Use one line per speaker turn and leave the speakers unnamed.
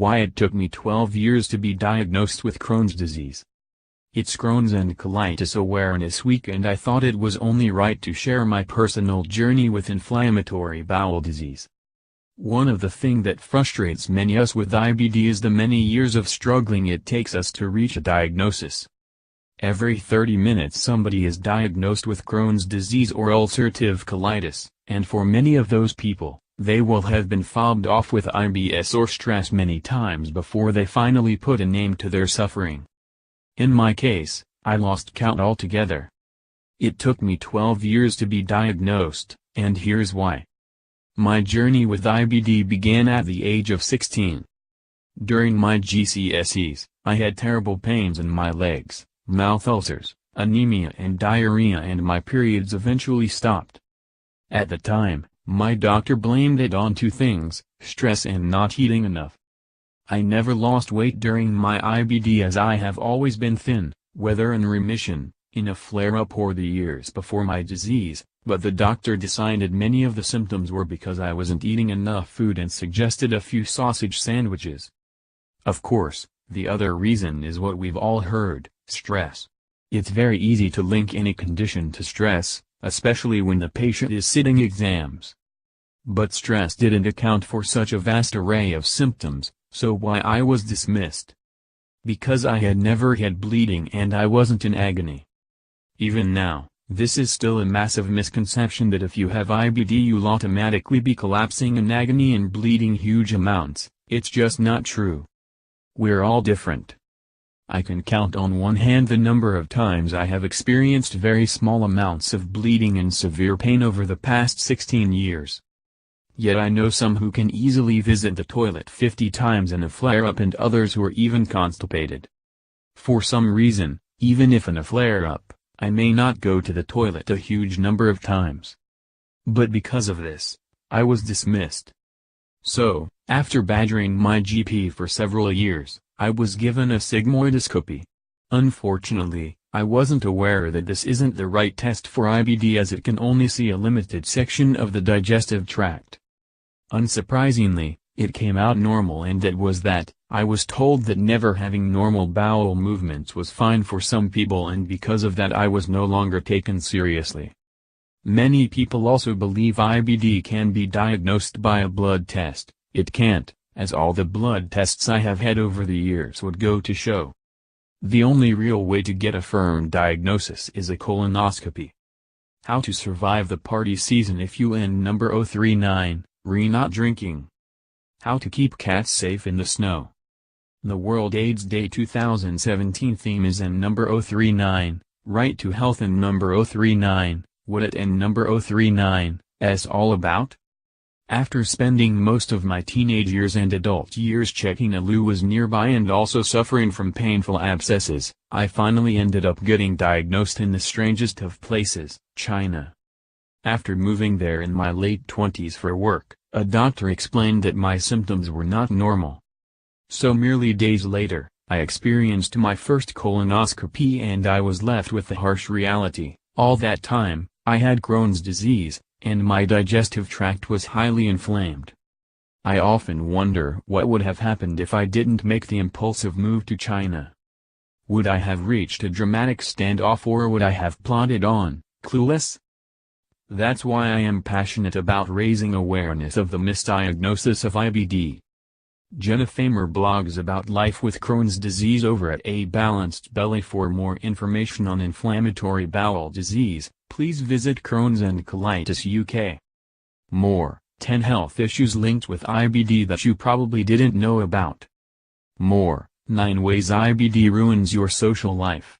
Why it took me 12 years to be diagnosed with Crohn's disease. It's Crohn's and Colitis Awareness Week, and I thought it was only right to share my personal journey with inflammatory bowel disease. One of the things that frustrates many us with IBD is the many years of struggling it takes us to reach a diagnosis. Every 30 minutes somebody is diagnosed with Crohn's disease or ulcerative colitis, and for many of those people, they will have been fobbed off with IBS or stress many times before they finally put a name to their suffering. In my case, I lost count altogether. It took me 12 years to be diagnosed, and here's why. My journey with IBD began at the age of 16. During my GCSEs, I had terrible pains in my legs, mouth ulcers, anemia and diarrhea, and my periods eventually stopped. At the time, my doctor blamed it on two things: stress and not eating enough. I never lost weight during my IBD as I have always been thin, whether in remission, in a flare-up or the years before my disease, but the doctor decided many of the symptoms were because I wasn't eating enough food and suggested a few sausage sandwiches. Of course, the other reason is what we've all heard: stress. It's very easy to link any condition to stress, especially when the patient is sitting exams. But stress didn't account for such a vast array of symptoms, so why I was dismissed? Because I had never had bleeding and I wasn't in agony. Even now, this is still a massive misconception that if you have IBD you'll automatically be collapsing in agony and bleeding huge amounts. It's just not true. We're all different. I can count on one hand the number of times I have experienced very small amounts of bleeding and severe pain over the past 16 years. Yet I know some who can easily visit the toilet 50 times in a flare-up and others who are even constipated. For some reason, even if in a flare-up, I may not go to the toilet a huge number of times. But because of this, I was dismissed. So, after badgering my GP for several years, I was given a sigmoidoscopy. Unfortunately, I wasn't aware that this isn't the right test for IBD as it can only see a limited section of the digestive tract. Unsurprisingly, it came out normal, and it was that. I was told that never having normal bowel movements was fine for some people, and because of that I was no longer taken seriously. Many people also believe IBD can be diagnosed by a blood test. It can't, as all the blood tests I have had over the years would go to show. The only real way to get a firm diagnosis is a colonoscopy. How to survive the party season if you N number 039, not drinking. How to keep cats safe in the snow. The World AIDS Day 2017 theme is N number 039, Right to Health, and number 039, what it N number 039 is all about? After spending most of my teenage years and adult years checking a loo was nearby and also suffering from painful abscesses, I finally ended up getting diagnosed in the strangest of places, China. After moving there in my late 20s for work, a doctor explained that my symptoms were not normal. So merely days later, I experienced my first colonoscopy and I was left with the harsh reality: all that time, I had Crohn's disease, and my digestive tract was highly inflamed. I often wonder what would have happened if I didn't make the impulsive move to China. Would I have reached a dramatic standoff, or would I have plodded on, clueless? That's why I am passionate about raising awareness of the misdiagnosis of IBD. Jenna Famer blogs about life with Crohn's disease over at A Balanced Belly. For more information on inflammatory bowel disease, please visit Crohn's and Colitis UK. More, 10 health issues linked with IBD that you probably didn't know about. More, 9 ways IBD ruins your social life.